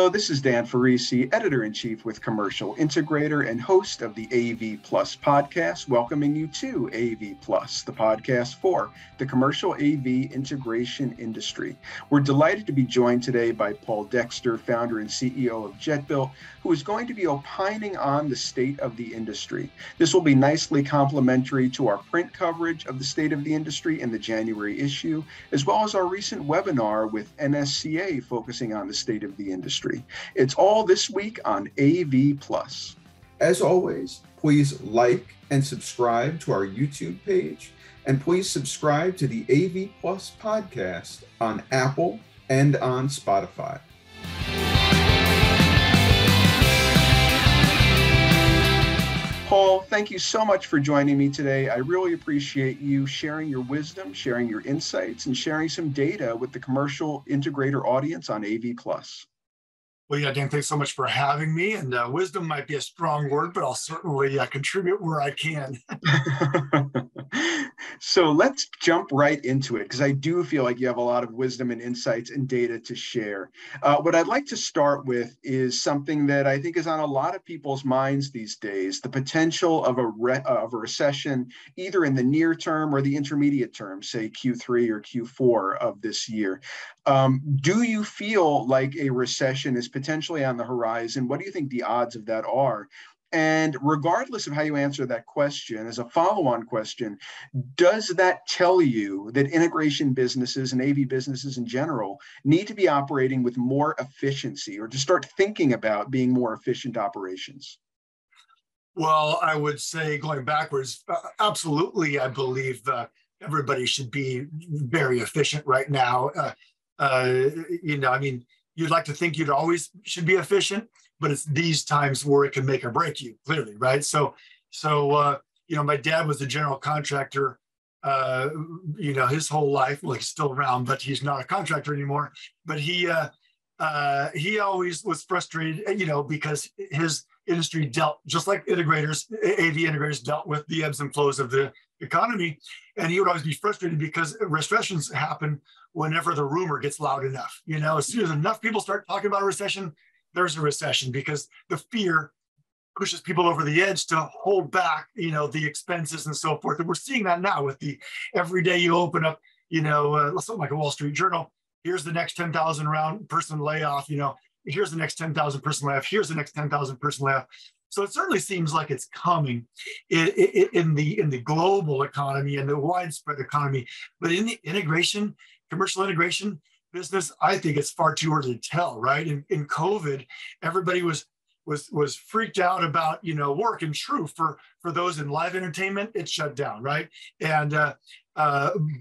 Hello, this is Dan Ferrisi, Editor-in-Chief with Commercial Integrator and host of the AV Plus podcast, welcoming you to AV Plus, the podcast for the commercial AV integration industry. We're delighted to be joined today by Paul Dexter, founder and CEO of Jetbuilt, who is going to be opining on the state of the industry. This will be nicely complementary to our print coverage of the state of the industry in the January issue, as well as our recent webinar with NSCA focusing on the state of the industry. It's all this week on AV Plus. As always, please like and subscribe to our YouTube page, and please subscribe to the AV Plus podcast on Apple and on Spotify. Paul, thank you so much for joining me today. I really appreciate you sharing your wisdom, sharing your insights, and sharing some data with the Commercial Integrator audience on AV Plus. Well, yeah, Dan, thanks so much for having me. And wisdom might be a strong word, but I'll certainly contribute where I can. So let's jump right into it, because I do feel like you have a lot of wisdom and insights and data to share. What I'd like to start with is something that I think is on a lot of people's minds these days, the potential of a recession, either in the near term or the intermediate term, say Q3 or Q4 of this year. Do you feel like a recession is potentially on the horizon? What do you think the odds of that are? And regardless of how you answer that question, as a follow-on question, does that tell you that integration businesses and AV businesses in general need to be operating with more efficiency, or to start thinking about being more efficient operations? Well, I would say, going backwards, absolutely, I believe everybody should be very efficient right now. You'd like to think you'd always should be efficient, but it's these times where it can make or break you, clearly, right? So my dad was a general contractor, his whole life. Well, he's still around, but he's not a contractor anymore. But he always was frustrated, because his industry dealt, just like integrators, AV integrators dealt with the ebbs and flows of the economy. And he would always be frustrated because recessions happen whenever the rumor gets loud enough. As soon as enough people start talking about a recession, there's a recession, because the fear pushes people over the edge to hold back, the expenses and so forth. And we're seeing that now with the every day you open up, something like a Wall Street Journal. Here's the next 10,000 person layoff. Here's the next 10,000 person layoff. Here's the next 10,000 person layoff. So it certainly seems like it's coming in the global economy and the widespread economy, but in the commercial integration business, I think it's far too early to tell. Right? In COVID, everybody was freaked out about work, and true for those in live entertainment, it shut down, right? And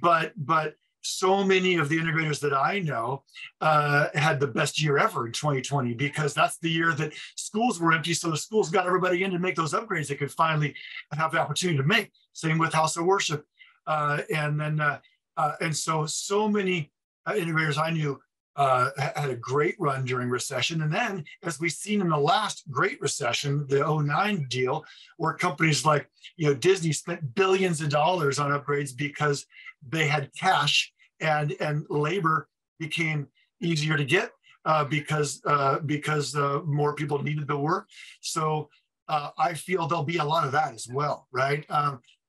but so many of the integrators that I know had the best year ever in 2020, because that's the year that schools were empty. So the schools got everybody in to make those upgrades they could finally have the opportunity to make. Same with House of Worship. And so many integrators I knew had a great run during recession. And then, as we've seen in the last great recession, the 2009 deal, where companies like Disney spent billions of dollars on upgrades because they had cash, and labor became easier to get because more people needed the work. So I feel there'll be a lot of that as well, right?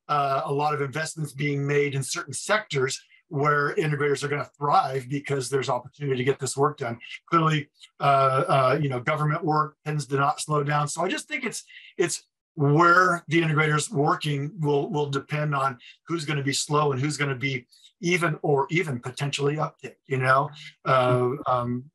A lot of investments being made in certain sectors where integrators are going to thrive because there's opportunity to get this work done. Clearly, government work tends to not slow down. So I just think it's where the integrators working will depend on who's going to be slow and who's going to be even potentially uptick.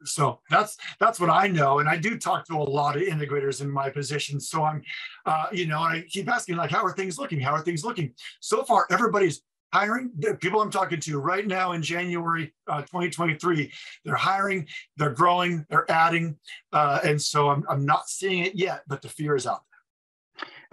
So that's what I know, and I do talk to a lot of integrators in my position. So I'm, I keep asking, like, how are things looking? How are things looking? So far, everybody's hiring. The people I'm talking to right now in January 2023, they're hiring, they're growing, they're adding, and so I'm not seeing it yet, but the fear is out there.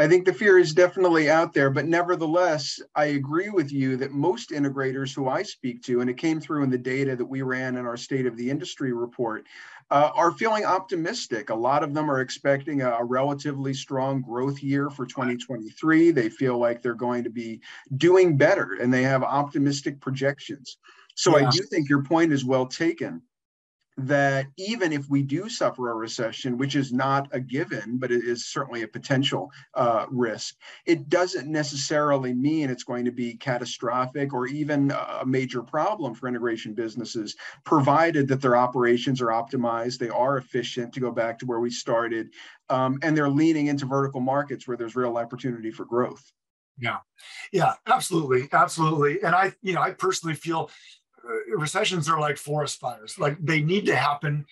I think the fear is definitely out there, but nevertheless, I agree with you that most integrators who I speak to, and it came through in the data that we ran in our State of the Industry report, are feeling optimistic. A lot of them are expecting a relatively strong growth year for 2023. They feel like they're going to be doing better, and they have optimistic projections. So I do think your point is well taken, that even if we do suffer a recession, which is not a given, but it is certainly a potential risk, it doesn't necessarily mean it's going to be catastrophic or even a major problem for integration businesses, provided that their operations are optimized, they are efficient, to go back to where we started, and they're leaning into vertical markets where there's real opportunity for growth. Yeah, absolutely. And I personally feel recessions are like forest fires. Like, they need to happen.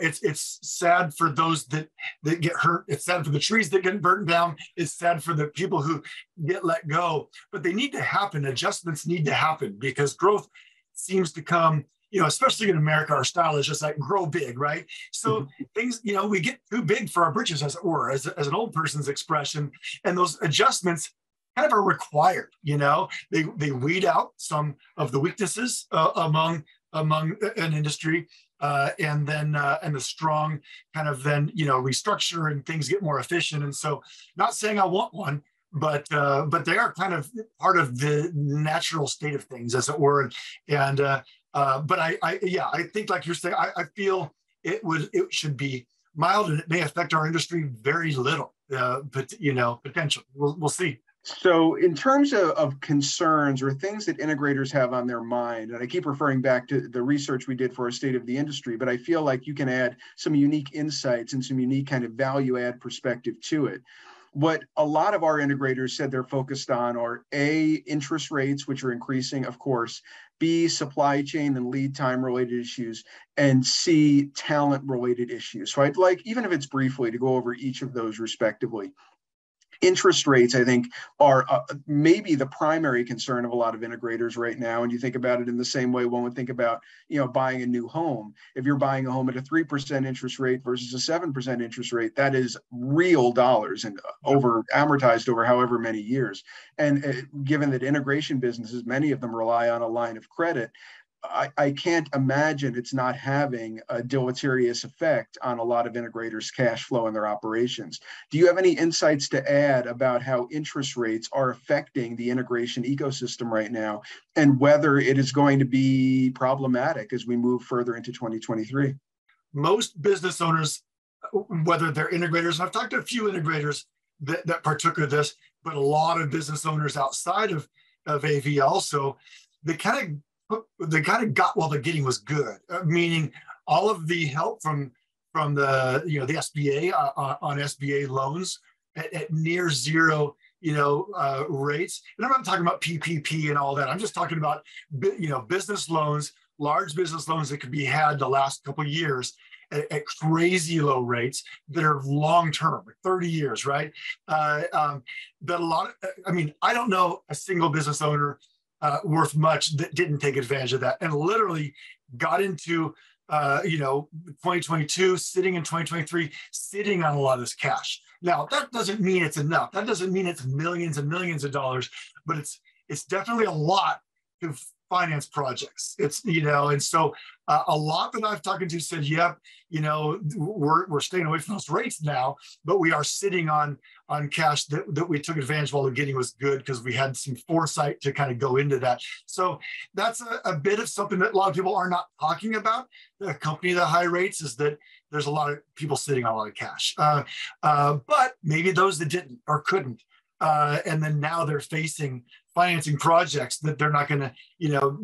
It's sad for those that get hurt. It's sad for the trees that get burnt down. It's sad for the people who get let go. But they need to happen. Adjustments need to happen, because growth seems to come, especially in America, our style is just like grow big, right? So things, we get too big for our britches, as it were, as an old person's expression. And those adjustments kind of are required. They weed out some of the weaknesses among an industry, and the strong kind of then restructure, and things get more efficient. And so, not saying I want one, but they are kind of part of the natural state of things, as it were. But I think, like you're saying, I feel it should be mild, and it may affect our industry very little. But potential, we'll see. So in terms of concerns or things that integrators have on their mind, and I keep referring back to the research we did for our state of the industry, but I feel like you can add some unique insights and some unique kind of value add perspective to it. What a lot of our integrators said they're focused on are A, interest rates, which are increasing, of course, B, supply chain and lead time related issues, and C, talent related issues. So I'd like, even if it's briefly, to go over each of those respectively. Interest rates, I think, are maybe the primary concern of a lot of integrators right now. And you think about it in the same way one would think about, buying a new home. If you're buying a home at a 3% interest rate versus a 7% interest rate, that is real dollars and amortized over however many years. And given that integration businesses, many of them rely on a line of credit, I can't imagine it's not having a deleterious effect on a lot of integrators' cash flow and their operations. Do you have any insights to add about how interest rates are affecting the integration ecosystem right now, and whether it is going to be problematic as we move further into 2023? Most business owners, whether they're integrators, and I've talked to a few integrators that partook of this, but a lot of business owners outside of AV also, they kind of got while the getting was good, meaning all of the help from the the SBA on SBA loans at near zero rates. And I'm not talking about PPP and all that. I'm just talking about business loans, large business loans that could be had the last couple of years at crazy low rates that are long term, 30 years, right? That a lot of, I don't know a single business owner worth much that didn't take advantage of that, and literally got into 2022, sitting in 2023, sitting on a lot of this cash. Now, that doesn't mean it's enough. That doesn't mean it's millions and millions of dollars, but it's definitely a lot to finance projects. It's and so a lot that I've talked to said, yep, we're staying away from those rates now, but we are sitting on cash that we took advantage while the getting was good, because we had some foresight to kind of go into that. So that's a bit of something that a lot of people are not talking about. The company of the high rates is that there's a lot of people sitting on a lot of cash, but maybe those that didn't or couldn't, and then now they're facing financing projects that they're not going to,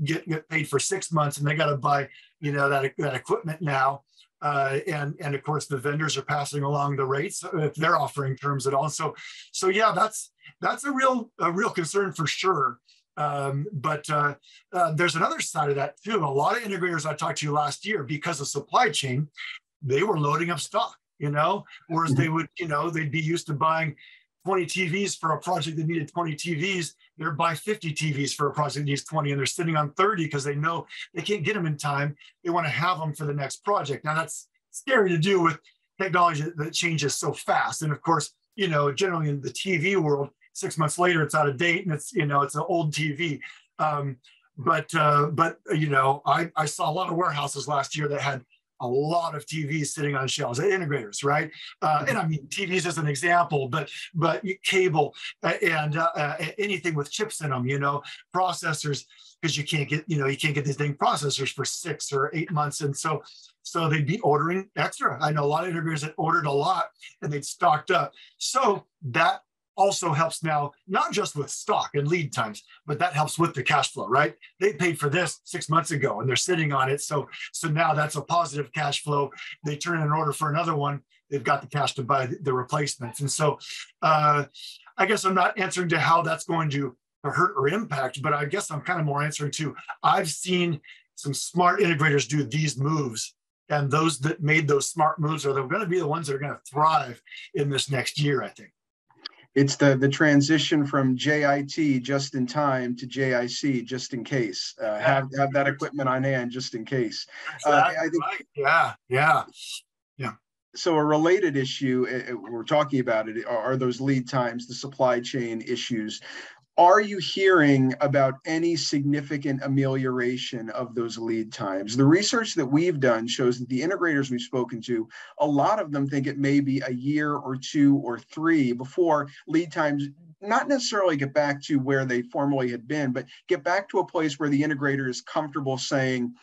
get paid for 6 months, and they got to buy, that equipment now. And of course, the vendors are passing along the rates if they're offering terms at all. So yeah, that's a real concern for sure. But there's another side of that too. A lot of integrators I talked to last year, because of supply chain, they were loading up stock, whereas they would, they'd be used to buying 20 TVs for a project that needed 20 TVs. They're buying 50 TVs for a project that needs 20, and they're sitting on 30 because they know they can't get them in time. They want to have them for the next project. Now, that's scary to do with technology that changes so fast. And of course, generally in the TV world, 6 months later, it's out of date, and it's an old TV. But I saw a lot of warehouses last year that had a lot of TVs sitting on shelves, integrators, right? And I mean, TVs as an example, but cable and anything with chips in them, processors, because you can't get these dang processors for 6 or 8 months. And so they'd be ordering extra. I know a lot of integrators that ordered a lot and they'd stocked up. So that also helps now, not just with stock and lead times, but that helps with the cash flow, right? They paid for this 6 months ago and they're sitting on it. So now that's a positive cash flow. They turn in an order for another one. They've got the cash to buy the replacements. And so I guess I'm not answering to how that's going to hurt or impact, but I guess I'm kind of more answering to, I've seen some smart integrators do these moves, and those that made those smart moves are going to be the ones that are going to thrive in this next year, I think. It's the transition from JIT, just in time, to JIC, just in case. Have that equipment on hand just in case. Exactly. I think, Yeah. So a related issue, we're talking about it, are those lead times, the supply chain issues. Are you hearing about any significant amelioration of those lead times? The research that we've done shows that the integrators we've spoken to, a lot of them think it may be a year or 2 or 3 before lead times not necessarily get back to where they formerly had been, but get back to a place where the integrator is comfortable saying,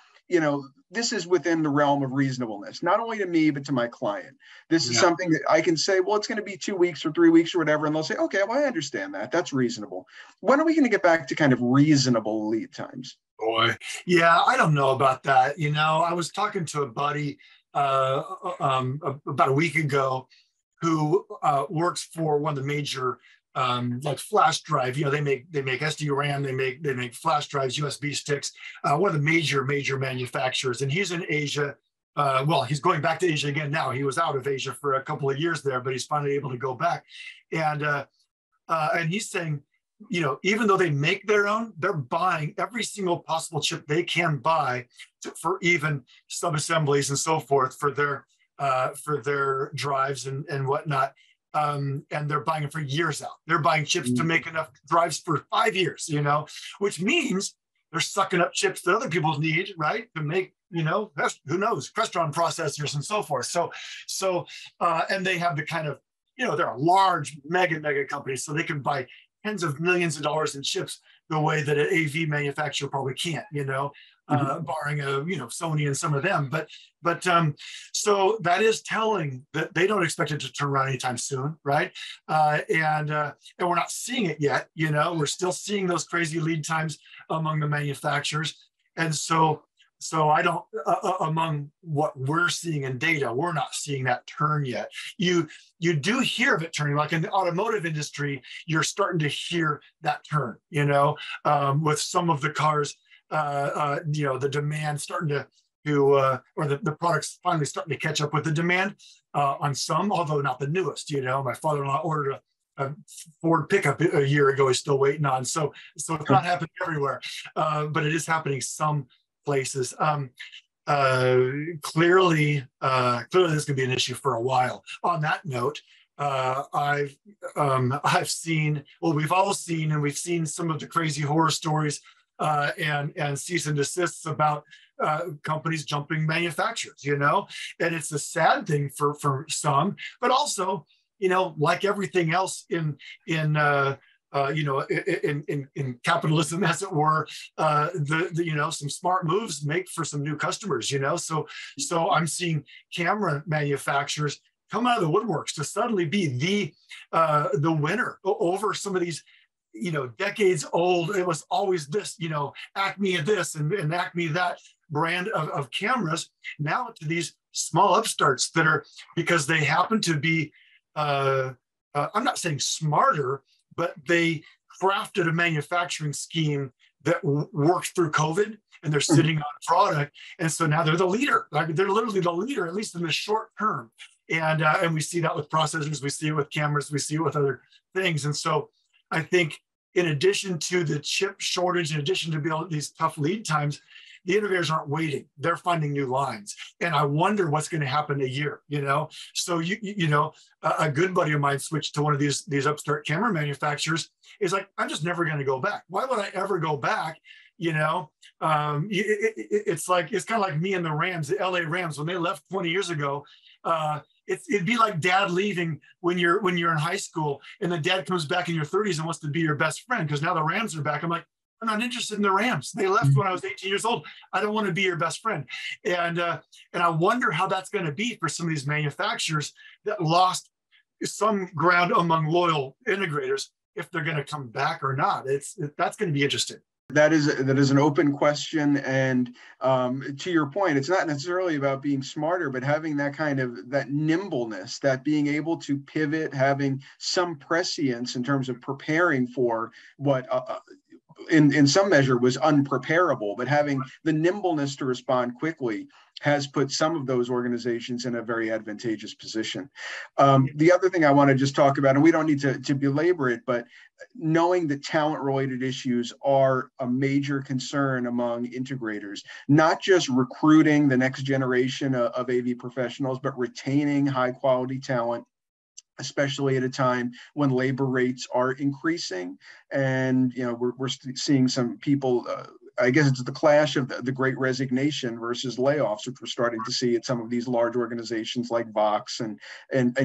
this is within the realm of reasonableness, not only to me, but to my client. This is something that I can say, well, it's going to be 2 weeks or 3 weeks or whatever. And they'll say, okay, well, I understand that. That's reasonable. When are we going to get back to kind of reasonable lead times? Boy, yeah, I don't know about that. I was talking to a buddy about a week ago who works for one of the major like flash drive, they make SD-RAM, they make flash drives, USB sticks, one of the major manufacturers. And he's in Asia. He's going back to Asia again now. He was out of Asia for a couple of years there, but he's finally able to go back. And he's saying, even though they make their own, they're buying every single possible chip they can buy for even sub-assemblies and so forth for their drives and whatnot. And they're buying it for years out. They're buying chips to make enough drives for 5 years, which means they're sucking up chips that other people need, right? To make, who knows, Crestron processors and so forth. So, and they have the kind of, they're a large mega company, so they can buy tens of millions of dollars in chips the way that an AV manufacturer probably can't, barring Sony and some of them. But so that is telling that they don't expect it to turn around anytime soon, right? And we're not seeing it yet. We're still seeing those crazy lead times among the manufacturers, and so I don't, among what we're seeing in data, we're not seeing that turn yet. You do hear of it turning, like in the automotive industry, you're starting to hear that turn, with some of the cars, the demand starting to or the products finally starting to catch up with the demand on some, although not the newest. My father-in-law ordered a Ford pickup a year ago. He's still waiting on. So it's not happening everywhere, but it is happening some places. Clearly this is going to be an issue for a while. On that note, I've seen, we've all seen, and we've seen some of the crazy horror stories and cease and desists about companies jumping manufacturers, and it's a sad thing for some, but also, like everything else in capitalism, as it were, some smart moves make for some new customers, so I'm seeing camera manufacturers come out of the woodworks to suddenly be the winner over some of these, decades old. It was always this, Acme this and Acme that brand of cameras, now to these small upstarts that are, because they happen to be, I'm not saying smarter, but they crafted a manufacturing scheme that worked through COVID, and they're sitting on product. And so now they're the leader. Like, they're literally the leader, at least in the short term. And we see that with processors, we see it with cameras, we see it with other things. And so I think in addition to the chip shortage, in addition to these tough lead times, the integrators aren't waiting. They're finding new lines. And I wonder what's going to happen a year, So, a good buddy of mine switched to one of these upstart camera manufacturers. Is like, I'm just never going to go back. Why would I ever go back? it's kind of like me and the Rams, the LA Rams, when they left 20 years ago. It'd be like dad leaving when you're in high school, and then dad comes back in your 30s and wants to be your best friend because now the Rams are back. I'm like, I'm not interested in the Rams. They left when I was 18 years old. I don't want to be your best friend. And I wonder how that's going to be for some of these manufacturers that lost some ground among loyal integrators, if they're going to come back or not. That's going to be interesting. That is an open question, and to your point, it's not necessarily about being smarter, but having that nimbleness, that being able to pivot, having some prescience in terms of preparing for what in some measure was unpreparable, but having the nimbleness to respond quickly has put some of those organizations in a very advantageous position. The other thing I want to just talk about, and we don't need to belabor it, but knowing that talent-related issues are a major concern among integrators, not just recruiting the next generation of AV professionals, but retaining high-quality talent, especially at a time when labor rates are increasing. And, we're seeing some people, I guess it's the clash of the great resignation versus layoffs, which we're starting to see at some of these large organizations like Vox and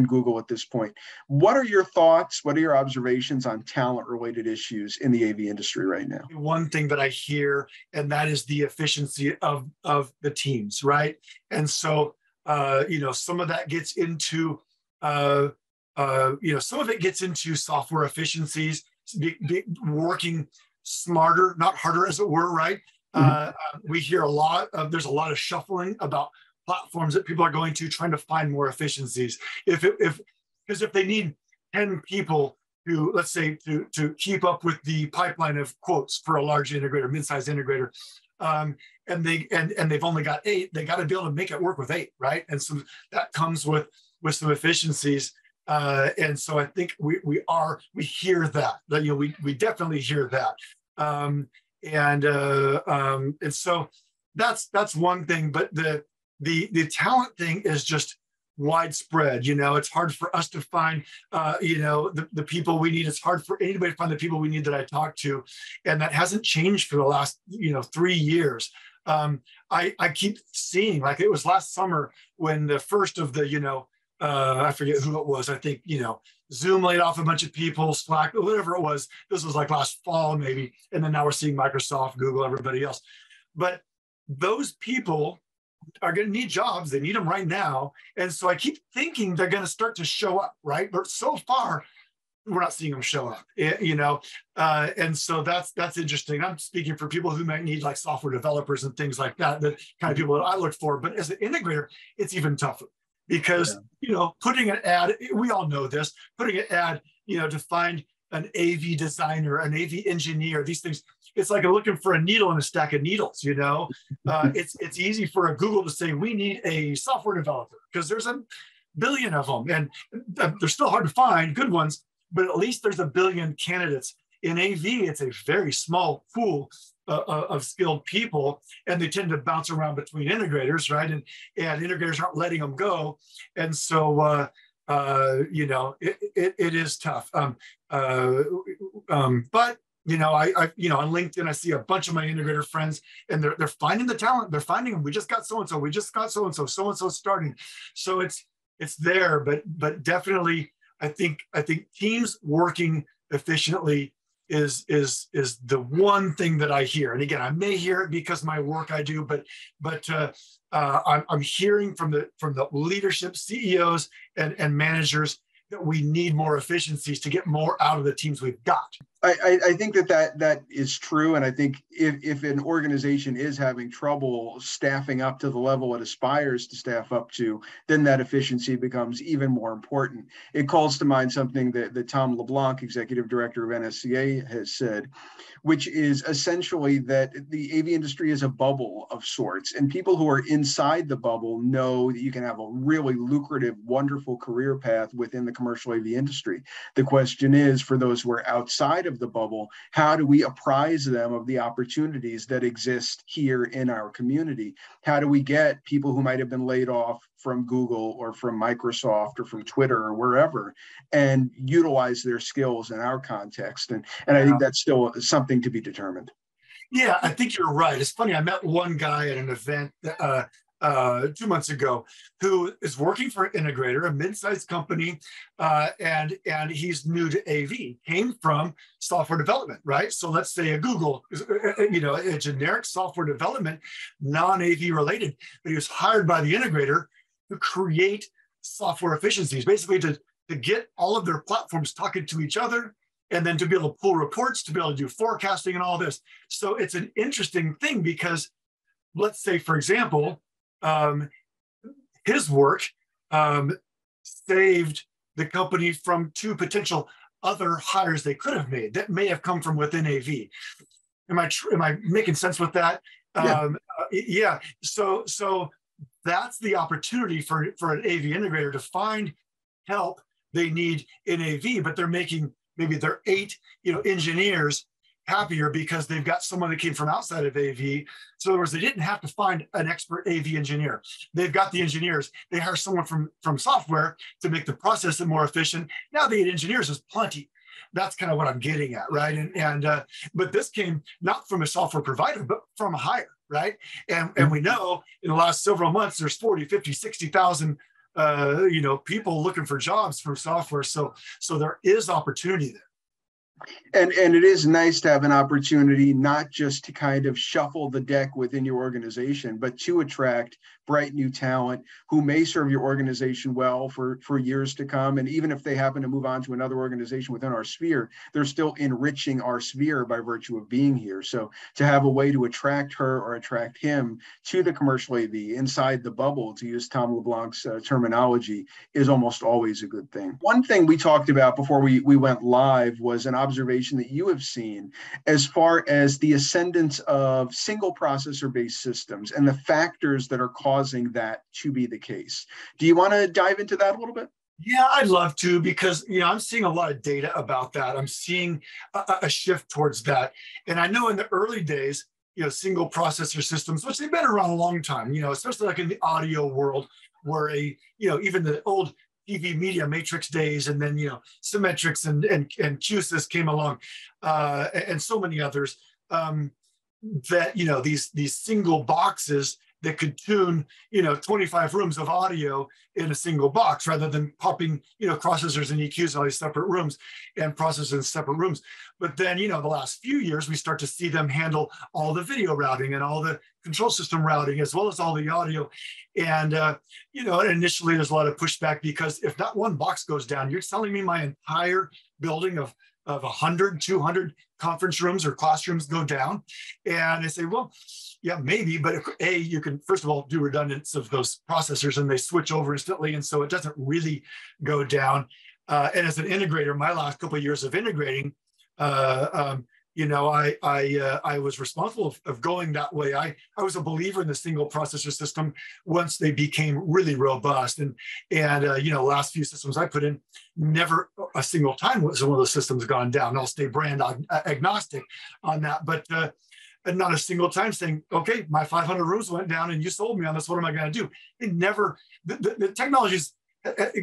Google at this point. What are your thoughts? What are your observations on talent-related issues in the AV industry right now? One thing that I hear, and that is the efficiency of the teams, right? And so, some of that gets into some of it gets into software efficiencies, working smarter, not harder, as it were, right? We hear there's a lot of shuffling about platforms that people are going to, trying to find more efficiencies. Because if they need 10 people to, let's say, to keep up with the pipeline of quotes for a large integrator, mid-sized integrator, and they've only got 8, they got to be able to make it work with 8, right? And so that comes with some efficiencies. And so I think we hear that we definitely hear that. And so that's one thing, but the talent thing is just widespread. It's hard for us to find, the people we need. It's hard for anybody to find the people we need that I talk to. And that hasn't changed for the last, 3 years. I keep seeing, like it was last summer when the first of the, I forget who it was. I think, Zoom laid off a bunch of people, Slack, whatever it was. This was like last fall, maybe. And then now we're seeing Microsoft, Google, everybody else. But those people are going to need jobs. They need them right now. And so I keep thinking they're going to start to show up, right? But so far, we're not seeing them show up, and so that's interesting. I'm speaking for people who might need like software developers and things like that, the kind of people that I look for. But as an integrator, it's even tougher. Because, putting an ad, we all know this, putting an ad, to find an AV designer, an AV engineer, these things, it's like looking for a needle in a stack of needles, It's easy for a Google to say, we need a software developer, because there's a billion of them. And they're still hard to find, good ones, but at least there's a billion candidates. In AV, it's a very small pool of skilled people, and they tend to bounce around between integrators, right? And integrators aren't letting them go, and so it is tough. But on LinkedIn, I see a bunch of my integrator friends, and they're finding the talent. They're finding them. We just got so and so. We just got so and so. So and so starting. So it's there, but definitely, I think teams working efficiently is the one thing that I hear. And again, I may hear it because my work I do, but I'm hearing from the leadership, CEOs and managers, that we need more efficiencies to get more out of the teams we've got. I think that is true. And I think if an organization is having trouble staffing up to the level it aspires to staff up to, then that efficiency becomes even more important. It calls to mind something that Tom LeBlanc, executive director of NSCA, has said, which is essentially that the AV industry is a bubble of sorts. And people who are inside the bubble know that you can have a really lucrative, wonderful career path within the commercial AV industry. The question is, for those who are outside of the bubble, how do we apprise them of the opportunities that exist here in our community? How do we get people who might have been laid off from Google or from Microsoft or from Twitter or wherever and utilize their skills in our context? And I think that's still something to be determined. Yeah, I think you're right. It's funny. I met one guy at an event 2 months ago who is working for an integrator, a mid-sized company, and he's new to AV. Came from software development, right? So let's say a Google, a generic software development, non-AV related, but he was hired by the integrator to create software efficiencies, basically to get all of their platforms talking to each other, and then to be able to pull reports, to be able to do forecasting and all this. So it's an interesting thing because let's say, for example, his work saved the company from 2 potential other hires they could have made that may have come from within AV. Am I making sense with that? Yeah. Yeah. So that's the opportunity for an AV integrator to find help they need in AV, but they're making maybe their 8 engineers happier because they've got someone that came from outside of AV. So in other words, they didn't have to find an expert AV engineer. They've got the engineers. They hire someone from software to make the process more efficient. Now the 8 engineers is plenty. That's kind of what I'm getting at, right? But this came not from a software provider, but from a hire, right? And we know in the last several months, there's 40, 50, 60,000 people looking for jobs for software. So there is opportunity there. And it is nice to have an opportunity not just to kind of shuffle the deck within your organization, but to attract bright new talent who may serve your organization well for years to come. And even if they happen to move on to another organization within our sphere, they're still enriching our sphere by virtue of being here. So to have a way to attract her or attract him to the commercial AV inside the bubble, to use Tom LeBlanc's terminology, is almost always a good thing. One thing we talked about before we went live was an observation that you have seen as far as the ascendance of single processor-based systems and the factors that are causing that to be the case. Do you want to dive into that a little bit? Yeah, I'd love to, because I'm seeing a lot of data about that. I'm seeing a shift towards that. And I know in the early days, single processor systems, which they've been around a long time, especially like in the audio world, where even the old TV media matrix days, and then Symmetrix and QSys came along, and so many others, that these single boxes that could tune 25 rooms of audio in a single box, rather than popping processors and EQs in all these separate rooms and processors in separate rooms. But then the last few years, we start to see them handle all the video routing and all the control system routing, as well as all the audio. And initially there's a lot of pushback, because if that one box goes down, you're telling me my entire building of 100, 200 conference rooms or classrooms go down? And I say, well, yeah, maybe, but you can first of all do redundance of those processors, and they switch over instantly, and so it doesn't really go down. And as an integrator, my last couple of years of integrating, I was responsible of going that way. I was a believer in the single processor system once they became really robust. And last few systems I put in, never a single time was one of those systems gone down. I'll stay brand agnostic on that, but and not a single time saying, okay, my 500 rooms went down and you sold me on this, what am I going to do? It never, the technology's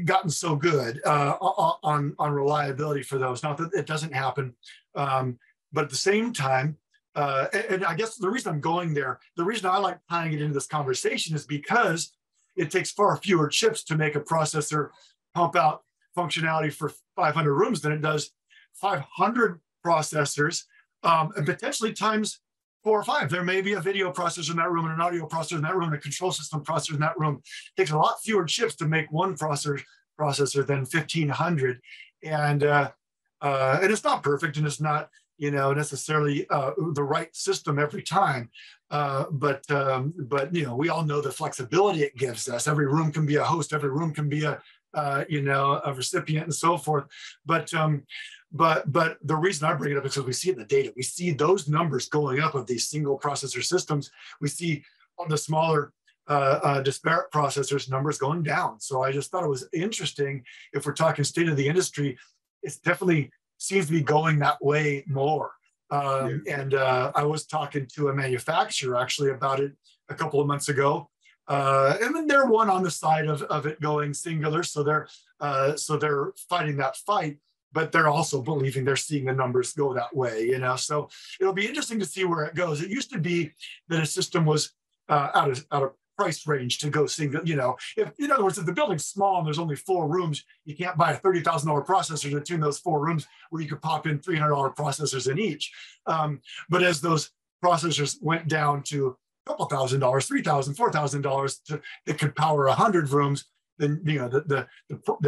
gotten so good on reliability for those. Not that it doesn't happen, but at the same time, and I guess the reason I'm going there, the reason I like tying it into this conversation, is because it takes far fewer chips to make a processor pump out functionality for 500 rooms than it does 500 processors, and potentially times 4 or 5. There may be a video processor in that room, and an audio processor in that room, and a control system processor in that room. It takes a lot fewer chips to make one processor than 1,500. And it's not perfect, and it's not necessarily the right system every time. But we all know the flexibility it gives us. Every room can be a host. Every room can be a recipient, and so forth. But the reason I bring it up is because we see in the data, we see those numbers going up of these single processor systems. We see on the smaller disparate processors numbers going down. So I just thought it was interesting. If we're talking state of the industry, it definitely seems to be going that way more. And I was talking to a manufacturer actually about it a couple of months ago. And then they're one on the side of it going singular. So they're fighting that fight. but they're also believing they're seeing the numbers go that way, you know. So it'll be interesting to see where it goes. It used to be that a system was out of price range to go single, you know. If, in other words, if the building's small and there's only 4 rooms, you can't buy a $30,000 processor to tune those 4 rooms where you could pop in $300 processors in each. But as those processors went down to a couple $1,000, $3,000, $4,000 that could power 100 rooms, then, you know, the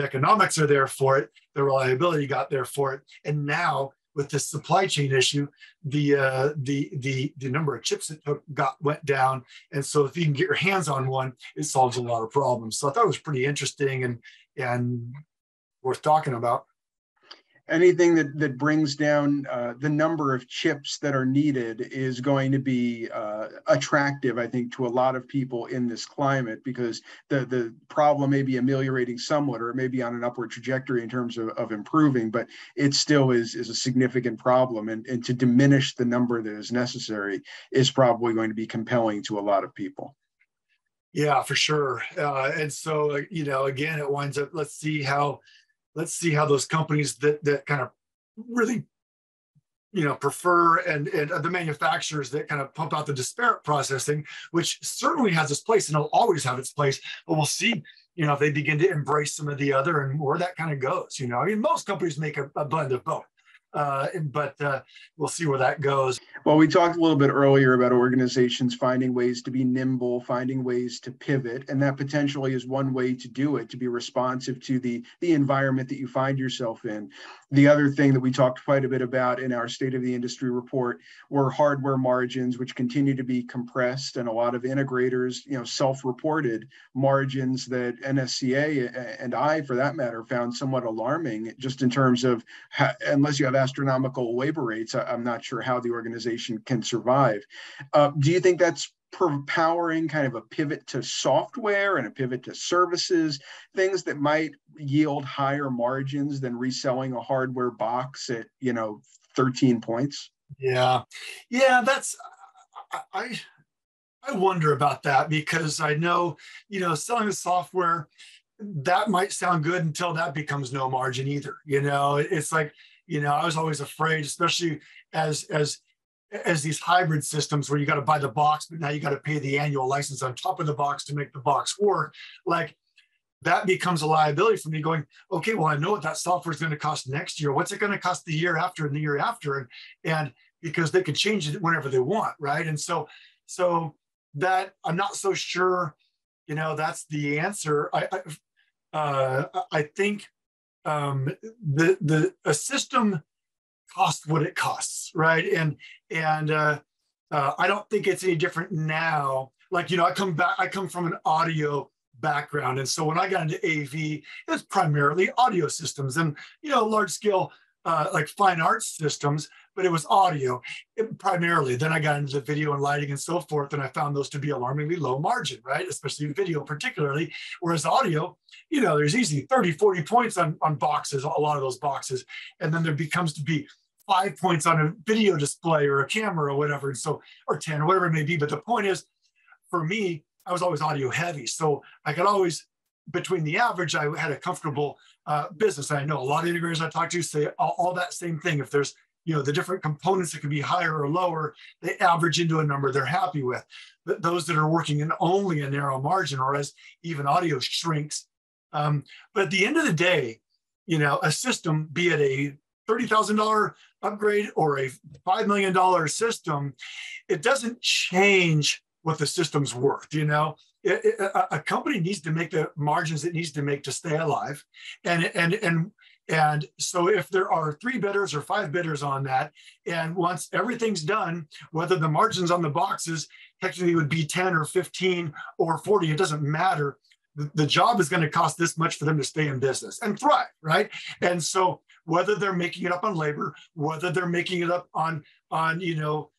economics are there for it, the reliability got there for it, and now with this supply chain issue, the number of chips it went down, and so if you can get your hands on one, it solves a lot of problems. So I thought it was pretty interesting and worth talking about. Anything that brings down the number of chips that are needed is going to be attractive, I think, to a lot of people in this climate, because the problem may be ameliorating somewhat, or it may be on an upward trajectory in terms of improving, but it still is a significant problem. And to diminish the number that is necessary is probably going to be compelling to a lot of people. Yeah, for sure. And so, you know, again, it winds up, let's see how those companies that kind of really, you know, prefer and the manufacturers that kind of pump out the disparate processing, which certainly has its place and it'll always have its place, but we'll see, you know, if they begin to embrace some of the other and where that kind of goes. You know, I mean, most companies make a blend of both. But we'll see where that goes. Well, we talked a little bit earlier about organizations finding ways to be nimble, finding ways to pivot, and that potentially is one way to do it, to be responsive to the environment that you find yourself in. The other thing that we talked quite a bit about in our State of the Industry report were hardware margins, which continue to be compressed, and a lot of integrators, you know, self-reported margins that NSCA and I, for that matter, found somewhat alarming, just in terms of unless you have astronomical labor rates, I'm not sure how the organization can survive. Do you think that's powering kind of a pivot to software and a pivot to services, things that might yield higher margins than reselling a hardware box at, you know, 13 points? Yeah, that's, I wonder about that, because I know, you know, selling the software, that might sound good until that becomes no margin either. You know, it's like, you know, I was always afraid, especially as these hybrid systems where you got to buy the box, but now you got to pay the annual license on top of the box to make the box work. Like, that becomes a liability for me, going, okay, well, I know what that software is going to cost next year. What's it going to cost the year after and the year after? And because they can change it whenever they want, right? And so that, I'm not so sure, you know, that's the answer. I think a system costs what it costs, right? And I don't think it's any different now. Like, you know, I come from an audio background, and so when I got into AV, it was primarily audio systems and, you know, large scale like fine arts systems, but it was audio primarily. Then I got into the video and lighting and so forth, and I found those to be alarmingly low margin, right? Especially video particularly, whereas audio, you know, there's easy 30, 40 points on boxes, a lot of those boxes. And then there becomes to be 5 points on a video display or a camera or whatever, and so, or 10 or whatever it may be. But the point is, for me, I was always audio heavy. So I could always, between the average, I had a comfortable business. I know a lot of integrators I talk to say all that same thing. If there's, you know, the different components that could be higher or lower, they average into a number they're happy with. But those that are working in only a narrow margin, or as even audio shrinks. But at the end of the day, you know, a system, be it a $30,000 upgrade or a $5 million system, it doesn't change what the system's worth. You know, a company needs to make the margins it needs to make to stay alive. And so if there are 3 bidders or 5 bidders on that, and once everything's done, whether the margins on the boxes technically would be 10 or 15 or 40, it doesn't matter. The job is going to cost this much for them to stay in business and thrive, right? And so whether they're making it up on labor, whether they're making it up on you know,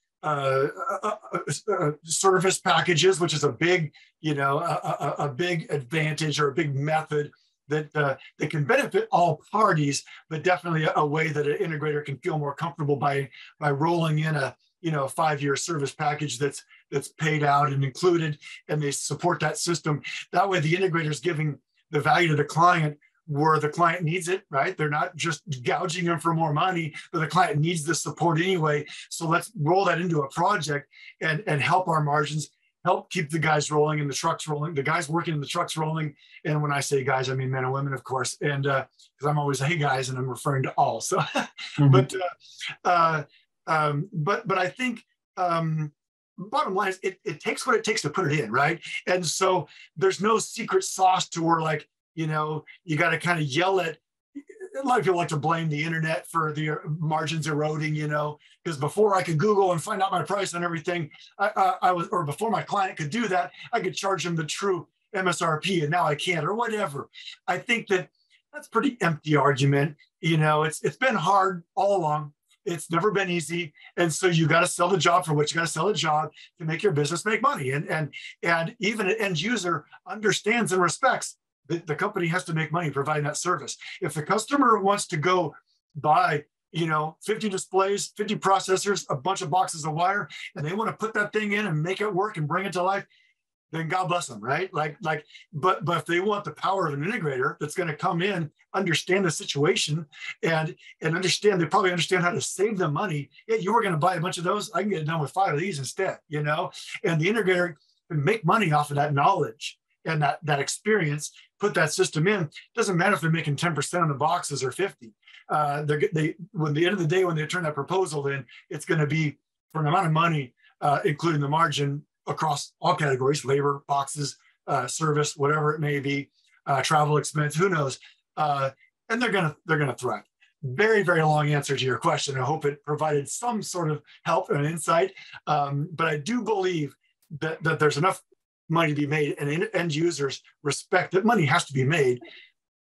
service packages, which is a big, you know, a big advantage or a big method that can benefit all parties, but definitely a way that an integrator can feel more comfortable by rolling in a, you know, 5-year service package that's paid out and included, and they support that system. That way the integrator is giving the value to the client where the client needs it, right? They're not just gouging them for more money, but the client needs the support anyway. So let's roll that into a project and help our margins, help keep the guys rolling and the trucks rolling, the guys working in the trucks rolling. And when I say guys, I mean men and women, of course. And because I'm always, hey guys, and I'm referring to all. So, but I think bottom line is it takes what it takes to put it in, right? And so there's no secret sauce to where, like, you know, you got to kind of yell at. A lot of people like to blame the internet for the margins eroding, you know, because before I could Google and find out my price on everything, or before my client could do that, I could charge them the true MSRP, and now I can't, or whatever. I think that's pretty empty argument. You know, it's been hard all along. It's never been easy. And so you got to sell the job for what you got to sell a job to make your business make money. And even an end user understands and respects the company has to make money providing that service. If the customer wants to go buy, you know, 50 displays, 50 processors, a bunch of boxes of wire, and they want to put that thing in and make it work and bring it to life, then God bless them, right? But if they want the power of an integrator that's going to come in, understand the situation, and understand, they probably understand how to save them money. Yeah, you were going to buy a bunch of those. I can get it done with 5 of these instead, you know? And the integrator can make money off of that knowledge and that experience, put that system in. Doesn't matter if they're making 10% on the boxes or 50. When the end of the day, when they turn that proposal in, it's going to be for an amount of money, including the margin across all categories: labor, boxes, service, whatever it may be, travel expense, who knows? And they're gonna thrive. Very, very long answer to your question. I hope it provided some sort of help and insight. But I do believe that there's enough money to be made, and end users respect that money has to be made.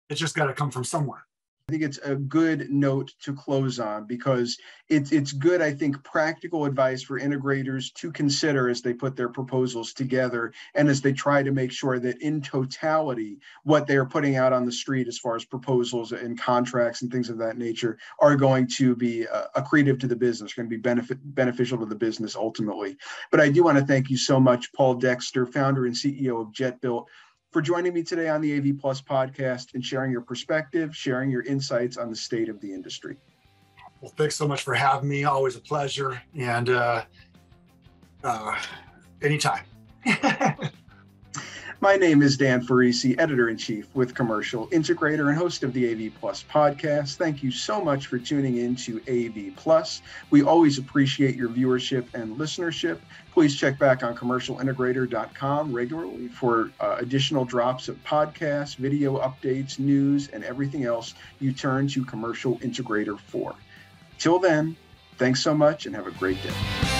It's just got to come from somewhere. I think it's a good note to close on, because it's good, I think, practical advice for integrators to consider as they put their proposals together and as they try to make sure that in totality, what they're putting out on the street as far as proposals and contracts and things of that nature are going to be accretive to the business, going to be beneficial to the business ultimately. But I do want to thank you so much, Paul Dexter, founder and CEO of Jetbuilt, for joining me today on the AV Plus podcast and sharing your perspective, sharing your insights on the state of the industry. Well, thanks so much for having me. Always a pleasure. And anytime. My name is Dan Ferrisi, Editor-in-Chief with Commercial Integrator and host of the AV Plus podcast. Thank you so much for tuning in to AV Plus. We always appreciate your viewership and listenership. Please check back on commercialintegrator.com regularly for additional drops of podcasts, video updates, news, and everything else you turn to Commercial Integrator for. Till then, thanks so much and have a great day.